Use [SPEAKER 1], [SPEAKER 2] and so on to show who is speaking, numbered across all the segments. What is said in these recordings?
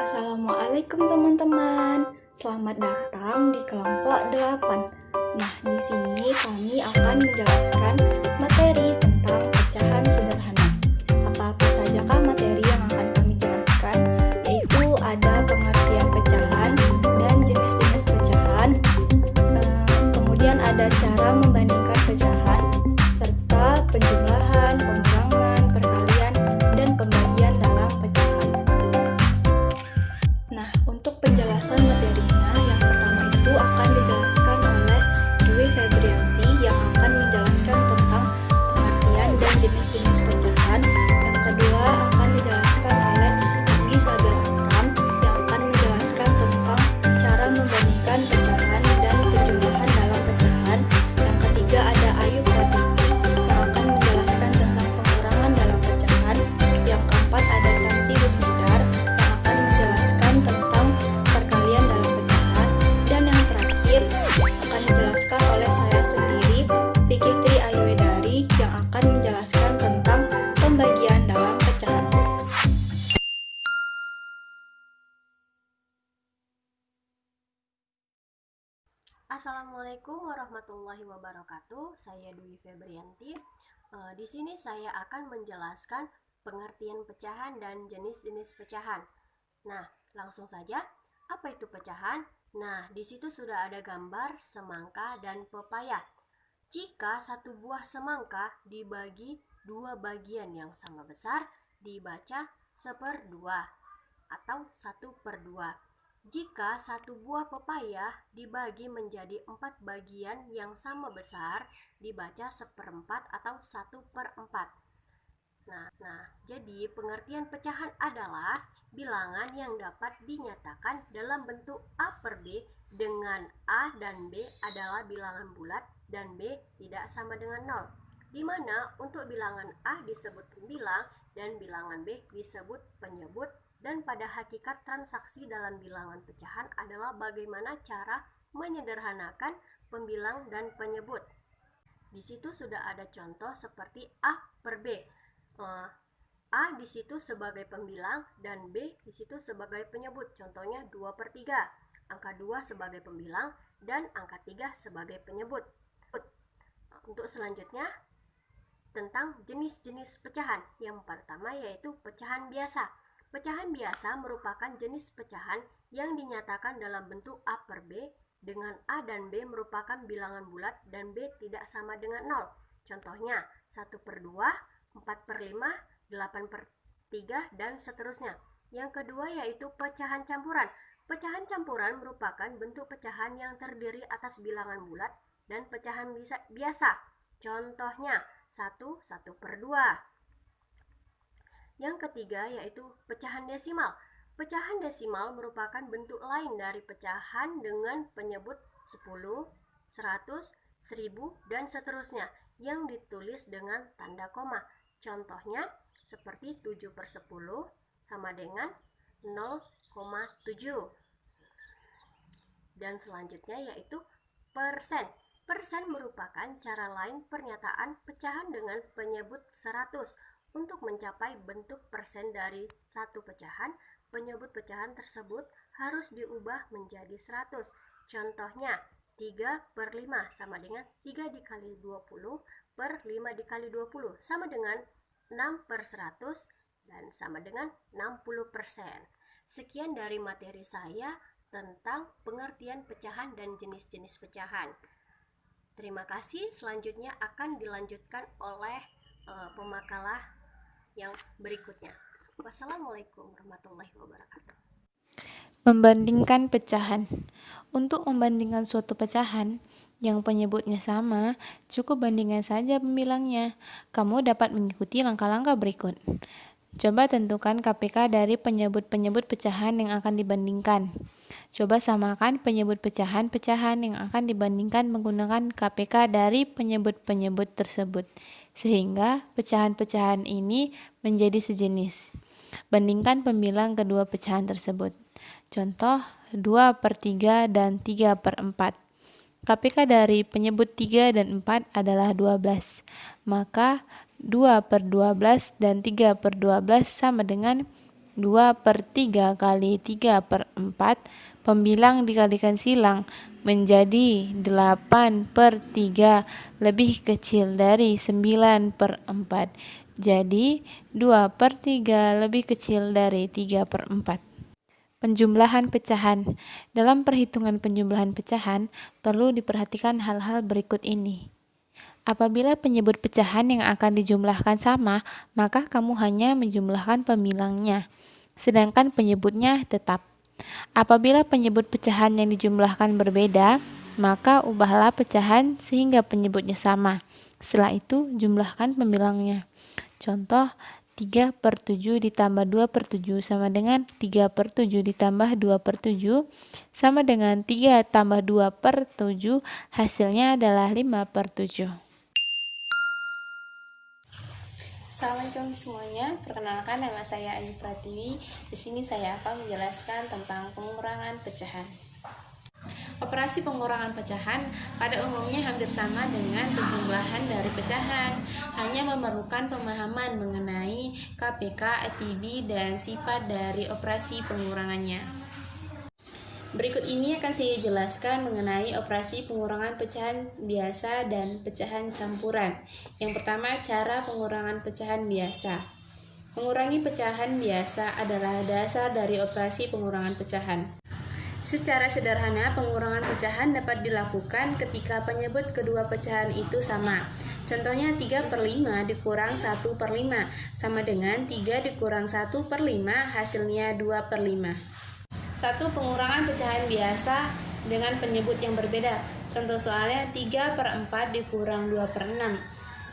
[SPEAKER 1] Assalamualaikum teman-teman. Selamat datang di kelompok 8. Nah, di sini kami akan menjelaskan materi tentang pecahan sederhana. Apa-apa sajakah materi yang akan kami jelaskan? Yaitu ada pengertian pecahan dan jenis-jenis pecahan. Kemudian ada cara membandingkan pecahan serta penjumlahan, pengurangan, perkalian, dan pembagian dalam pecahan. Nah, untuk penjelasan materinya, yang pertama itu akan dijelaskan oleh Dwi Febrianti yang akan menjelaskan tentang pengertian dan jenis-jenis pecahan. Yang kedua akan dijelaskan oleh Nugi Sabil Akram yang akan menjelaskan tentang cara membandingkan pecahan dan penjumlahan dalam pecahan. Yang ketiga ada Ayub Pratiwi yang akan menjelaskan tentang pengurangan dalam pecahan. Yang keempat ada Samsi Husnidar yang akan menjelaskan tentang perkalian dalam pecahan. Dan yang terakhir akan dijelaskan oleh saya sendiri, Fikih Tri Ayuedari, yang akan menjelaskan tentang pembagian dalam pecahan.
[SPEAKER 2] Assalamualaikum warahmatullahi wabarakatuh. Saya Dwi Febrianti. Di sini saya akan menjelaskan pengertian pecahan dan jenis-jenis pecahan. Nah, langsung saja. Apa itu pecahan? Nah, di situ sudah ada gambar semangka dan pepaya. Jika satu buah semangka dibagi dua bagian yang sama besar, dibaca 1/2 atau 1/2. Jika satu buah pepaya dibagi menjadi 4 bagian yang sama besar, dibaca 1/4 atau 1/4. Nah, jadi pengertian pecahan adalah bilangan yang dapat dinyatakan dalam bentuk A per B dengan A dan B adalah bilangan bulat dan B tidak sama dengan 0. Di mana untuk bilangan A disebut pembilang dan bilangan B disebut penyebut. Dan pada hakikat transaksi dalam bilangan pecahan adalah bagaimana cara menyederhanakan pembilang dan penyebut. Di situ sudah ada contoh seperti A per B. A di situ sebagai pembilang dan B di situ sebagai penyebut. Contohnya 2/3. Angka 2 sebagai pembilang dan angka 3 sebagai penyebut. Untuk selanjutnya tentang jenis-jenis pecahan. Yang pertama yaitu pecahan biasa. Pecahan biasa merupakan jenis pecahan yang dinyatakan dalam bentuk A per B dengan A dan B merupakan bilangan bulat dan B tidak sama dengan 0. Contohnya 1/2, 4/5, 8/3, dan seterusnya. Yang kedua yaitu pecahan campuran. Pecahan campuran merupakan bentuk pecahan yang terdiri atas bilangan bulat dan pecahan biasa. Contohnya 1/2. Yang ketiga yaitu pecahan desimal. Pecahan desimal merupakan bentuk lain dari pecahan dengan penyebut 10, 100, 1000, dan seterusnya yang ditulis dengan tanda koma. Contohnya seperti 7/10 sama dengan 0,7. Dan selanjutnya yaitu persen. Persen merupakan cara lain pernyataan pecahan dengan penyebut 100. Untuk mencapai bentuk persen dari satu pecahan, penyebut pecahan tersebut harus diubah menjadi 100. Contohnya 3/5 sama dengan 3 dikali 20 per 5 dikali 20 sama dengan 6/100 dan sama dengan 60%. Sekian dari materi saya tentang pengertian pecahan dan jenis-jenis pecahan. Terima kasih. Selanjutnya akan dilanjutkan oleh pemakalah yang berikutnya. Wassalamualaikum warahmatullahi wabarakatuh.
[SPEAKER 3] Membandingkan pecahan. Untuk membandingkan suatu pecahan yang penyebutnya sama, cukup bandingkan saja pembilangnya. Kamu dapat mengikuti langkah-langkah berikut. Coba tentukan KPK dari penyebut-penyebut pecahan yang akan dibandingkan. Coba samakan penyebut pecahan-pecahan yang akan dibandingkan menggunakan KPK dari penyebut-penyebut tersebut, sehingga pecahan-pecahan ini menjadi sejenis. Bandingkan pembilang kedua pecahan tersebut. Contoh 2/3 dan 3/4. KPK dari penyebut 3 dan 4 adalah 12. Maka 2/12 dan 3/12 sama dengan 2/3 kali 3/4, pembilang dikalikan silang menjadi 8/3 lebih kecil dari 9/4. Jadi 2/3 lebih kecil dari 3/4. Penjumlahan pecahan. Dalam perhitungan penjumlahan pecahan, perlu diperhatikan hal-hal berikut ini. Apabila penyebut pecahan yang akan dijumlahkan sama, maka kamu hanya menjumlahkan pembilangnya, sedangkan penyebutnya tetap. Apabila penyebut pecahan yang dijumlahkan berbeda, maka ubahlah pecahan sehingga penyebutnya sama. Setelah itu, jumlahkan pembilangnya. Contoh, 3/7 ditambah 2/7 sama dengan 3/7 ditambah 2/7 sama dengan 3 tambah 2/7, hasilnya adalah 5/7.
[SPEAKER 1] Assalamualaikum semuanya, perkenalkan nama saya Ayu Pratiwi. Di sini saya akan menjelaskan tentang pengurangan pecahan. Operasi pengurangan pecahan pada umumnya hampir sama dengan penjumlahan dari pecahan, hanya memerlukan pemahaman mengenai KPK, EPB, dan sifat dari operasi pengurangannya. Berikut ini akan saya jelaskan mengenai operasi pengurangan pecahan biasa dan pecahan campuran. Yang pertama, cara pengurangan pecahan biasa. Mengurangi pecahan biasa adalah dasar dari operasi pengurangan pecahan. Secara sederhana, pengurangan pecahan dapat dilakukan ketika penyebut kedua pecahan itu sama. Contohnya 3/5 dikurang 1/5 sama dengan 3 dikurang 1/5, hasilnya 2/5. 1. Pengurangan pecahan biasa dengan penyebut yang berbeda. Contoh soalnya 3/4 dikurang 2/6.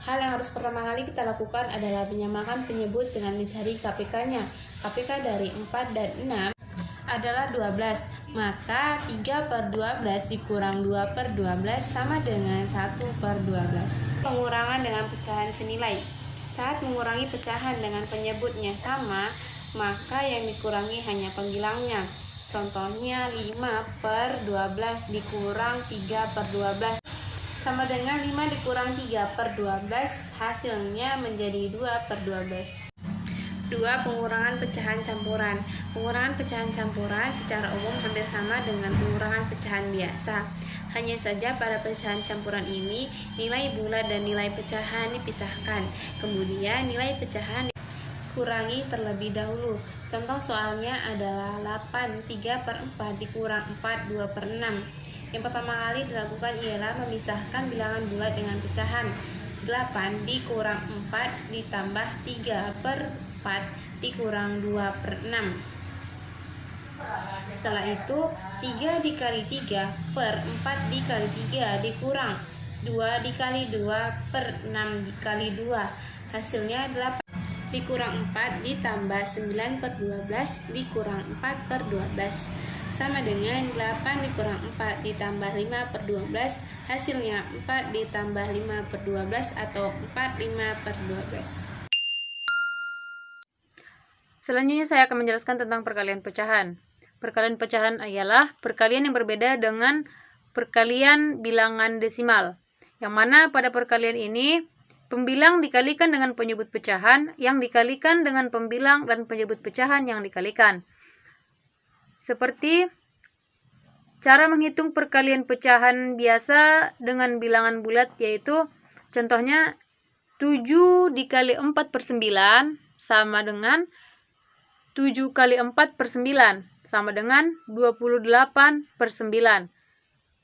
[SPEAKER 1] Hal yang harus pertama kali kita lakukan adalah menyamakan penyebut dengan mencari KPK-nya. KPK dari 4 dan 6 adalah 12, maka 3/12 dikurang 2/12 sama dengan 1/12. Pengurangan dengan pecahan senilai. Saat mengurangi pecahan dengan penyebutnya sama, maka yang dikurangi hanya pembilangnya. Contohnya 5/12 dikurang 3/12 sama dengan 5 dikurang 3/12, hasilnya menjadi 2/12. 2. Pengurangan pecahan campuran. Pengurangan pecahan campuran secara umum hampir sama dengan pengurangan pecahan biasa. Hanya saja pada pecahan campuran ini, nilai bulat dan nilai pecahan dipisahkan. Kemudian nilai pecahan dikurangi terlebih dahulu. Contoh soalnya adalah 8, 3/4 dikurang 4, 2/6. Yang pertama kali dilakukan ialah memisahkan bilangan bulat dengan pecahan. 8 dikurang 4 ditambah 3/4 dikurang 2/6. Setelah itu 3 dikali 3 per 4 dikali 3 dikurang 2 dikali 2/6 dikali 2, hasilnya 8 dikurang 4 ditambah 9/12 dikurang 4/12 sama dengan 8 dikurang 4 ditambah 5/12, hasilnya 4 ditambah 5/12 atau 4/5/12.
[SPEAKER 4] Selanjutnya saya akan menjelaskan tentang perkalian pecahan. Perkalian pecahan ialah perkalian yang berbeda dengan perkalian bilangan desimal, yang mana pada perkalian ini pembilang dikalikan dengan penyebut pecahan yang dikalikan dengan pembilang dan penyebut pecahan yang dikalikan. Seperti cara menghitung perkalian pecahan biasa dengan bilangan bulat, yaitu contohnya 7 dikali 4/9 sama dengan 7 kali 4/9 sama dengan 28/9.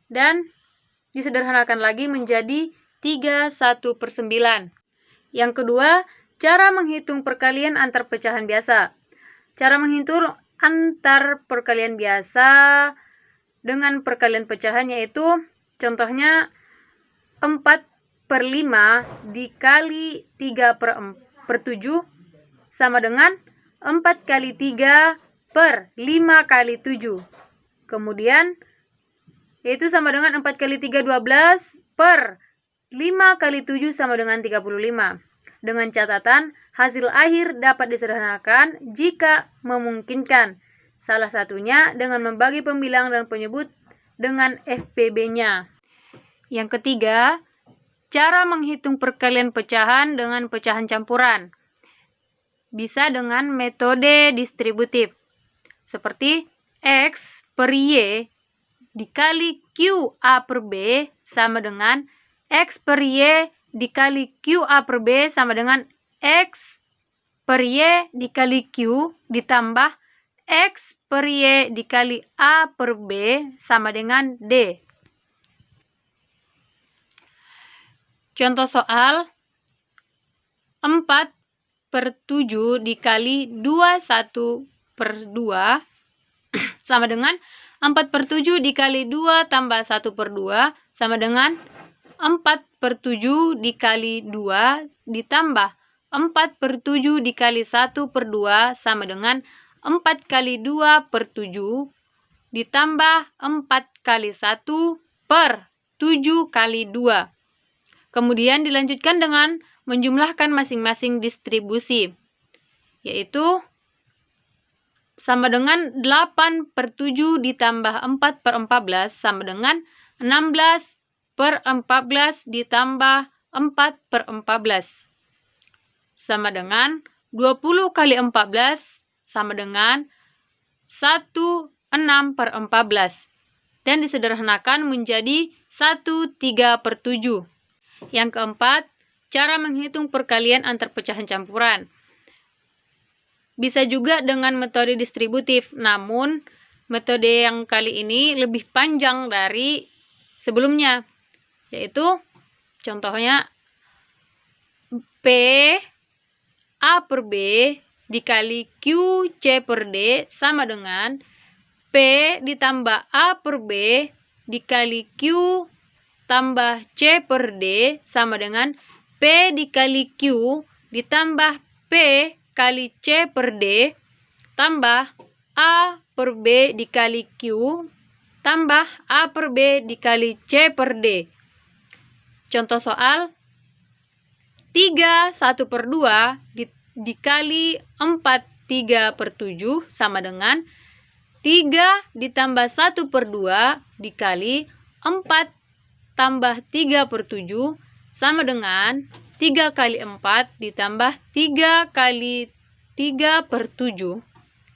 [SPEAKER 4] Dan disederhanakan lagi menjadi 31/9. Yang kedua, cara menghitung perkalian antar pecahan biasa. Cara menghitung antar perkalian biasa dengan perkalian pecahan yaitu contohnya 4/5 dikali 3/7 sama dengan 4 kali 3 per 5 kali 7. Kemudian yaitu sama dengan 4 kali 3 12 per 5 kali 7 sama dengan 35. Dengan catatan hasil akhir dapat disederhanakan jika memungkinkan. Salah satunya dengan membagi pembilang dan penyebut dengan FPB-nya. Yang ketiga, cara menghitung perkalian pecahan dengan pecahan campuran. bisa dengan metode distributif, seperti X per Y dikali Q A per B sama dengan X per Y dikali Q A per B sama dengan X per Y dikali Q ditambah X per Y dikali A per B sama dengan D. Contoh soal 4/7 dikali 21/2 sama dengan 4/7 dikali 2 tambah 1/2 sama dengan 4/7 dikali 2 ditambah 4/7 dikali 1/2 sama dengan 4 kali 2/7 ditambah 4 kali 1/7 kali 2. Kemudian dilanjutkan dengan menjumlahkan masing-masing distribusi, yaitu sama dengan 8/7 ditambah 4/14 sama dengan 16/14 ditambah 4/14 sama dengan 20 kali 14 sama dengan 16/14 dan disederhanakan menjadi 1/3/7. Yang keempat, cara menghitung perkalian antar pecahan campuran. Bisa juga dengan metode distributif, namun metode yang kali ini lebih panjang dari sebelumnya, yaitu contohnya P A per B dikali Q C per D sama dengan P ditambah A per B dikali Q tambah C per D sama dengan P dikali Q ditambah P kali C per D tambah A per B dikali Q tambah A per B dikali C per D. Contoh soal 3 1/2 dikali 4 3/7 sama dengan 3 ditambah 1/2 dikali 4 tambah 3/7 sama dengan 3 kali 4 ditambah 3 kali 3/7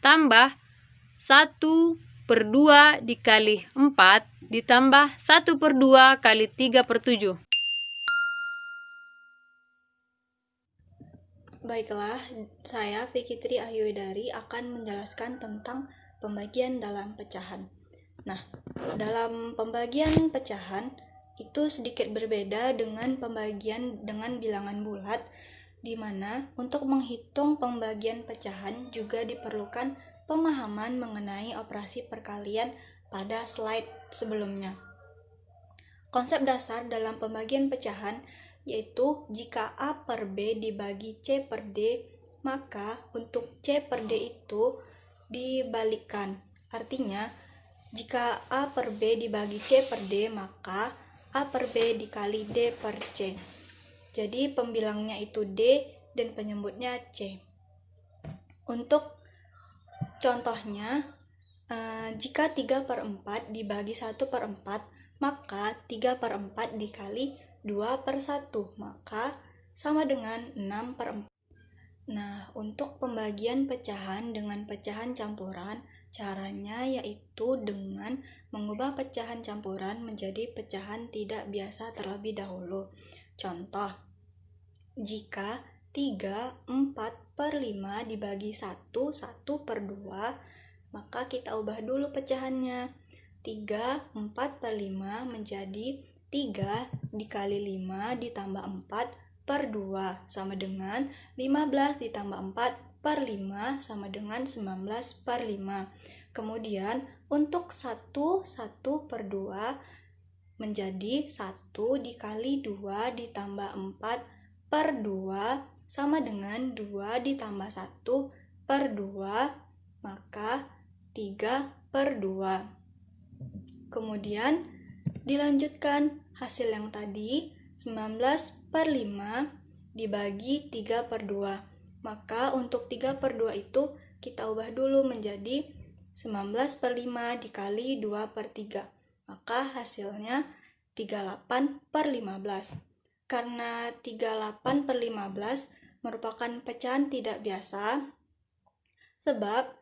[SPEAKER 4] tambah 1/2 dikali 4 ditambah 1/2 kali 3/7.
[SPEAKER 1] Baiklah, saya Fikitri Ahyudari akan menjelaskan tentang pembagian dalam pecahan. Nah, dalam pembagian pecahan itu sedikit berbeda dengan pembagian dengan bilangan bulat, di mana untuk menghitung pembagian pecahan juga diperlukan pemahaman mengenai operasi perkalian pada slide sebelumnya. Konsep dasar dalam pembagian pecahan yaitu jika A per B dibagi C per D, maka untuk C per D itu dibalikkan. Artinya, jika A per B dibagi C per D, maka A per B dikali D per C. Jadi pembilangnya itu D dan penyebutnya C. Untuk contohnya, jika 3/4 dibagi 1/4, maka 3/4 dikali 2/1, maka sama dengan 6/4. Nah, untuk pembagian pecahan dengan pecahan campuran, caranya yaitu dengan mengubah pecahan campuran menjadi pecahan tidak biasa terlebih dahulu. Contoh, jika 3 4/5 dibagi 1 1/2, maka kita ubah dulu pecahannya. 3 4/5 menjadi 3 dikali 5 ditambah 4/2 sama dengan 15 ditambah 4/5 sama dengan 19/5. Kemudian untuk 1/2 menjadi 1 dikali 2 ditambah 4/2 sama dengan 2 ditambah 1/2, maka 3/2. Kemudian dilanjutkan hasil yang tadi, 19/5 dibagi 3/2. Maka untuk 3/2 itu kita ubah dulu menjadi 19/5 dikali 2/3. Maka hasilnya 38/15. Karena 38/15 merupakan pecahan tidak biasa sebab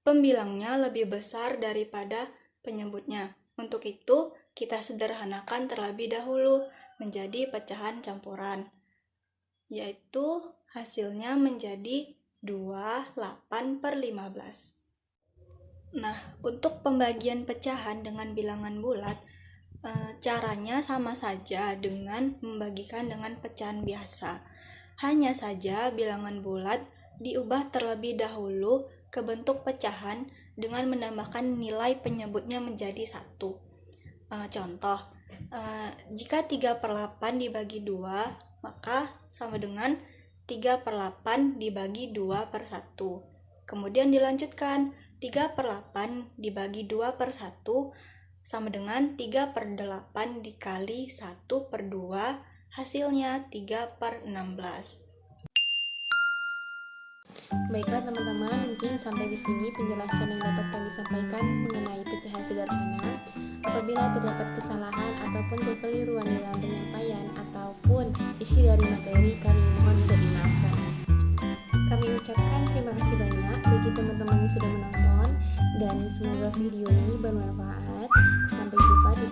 [SPEAKER 1] pembilangnya lebih besar daripada penyebutnya. Untuk itu, kita sederhanakan terlebih dahulu menjadi pecahan campuran, yaitu hasilnya menjadi 28/15. Nah, untuk pembagian pecahan dengan bilangan bulat, caranya sama saja dengan membagikan dengan pecahan biasa. Hanya saja bilangan bulat diubah terlebih dahulu ke bentuk pecahan dengan menambahkan nilai penyebutnya menjadi 1. Contoh, jika 3/8 dibagi 2, maka sama dengan 3/8 dibagi 2/1. Kemudian dilanjutkan, 3/8 dibagi 2/1 sama dengan 3/8 dikali 1/2, hasilnya 3/16.
[SPEAKER 3] Baiklah teman-teman, mungkin sampai di sini penjelasan yang dapat kami sampaikan mengenai pecahan sederhana. Apabila terdapat kesalahan ataupun kekeliruan dalam penyampaian ataupun isi dari materi, kami mohon untuk dimaafkan. Kami ucapkan terima kasih banyak bagi teman-teman yang sudah menonton dan semoga video ini bermanfaat. Sampai jumpa di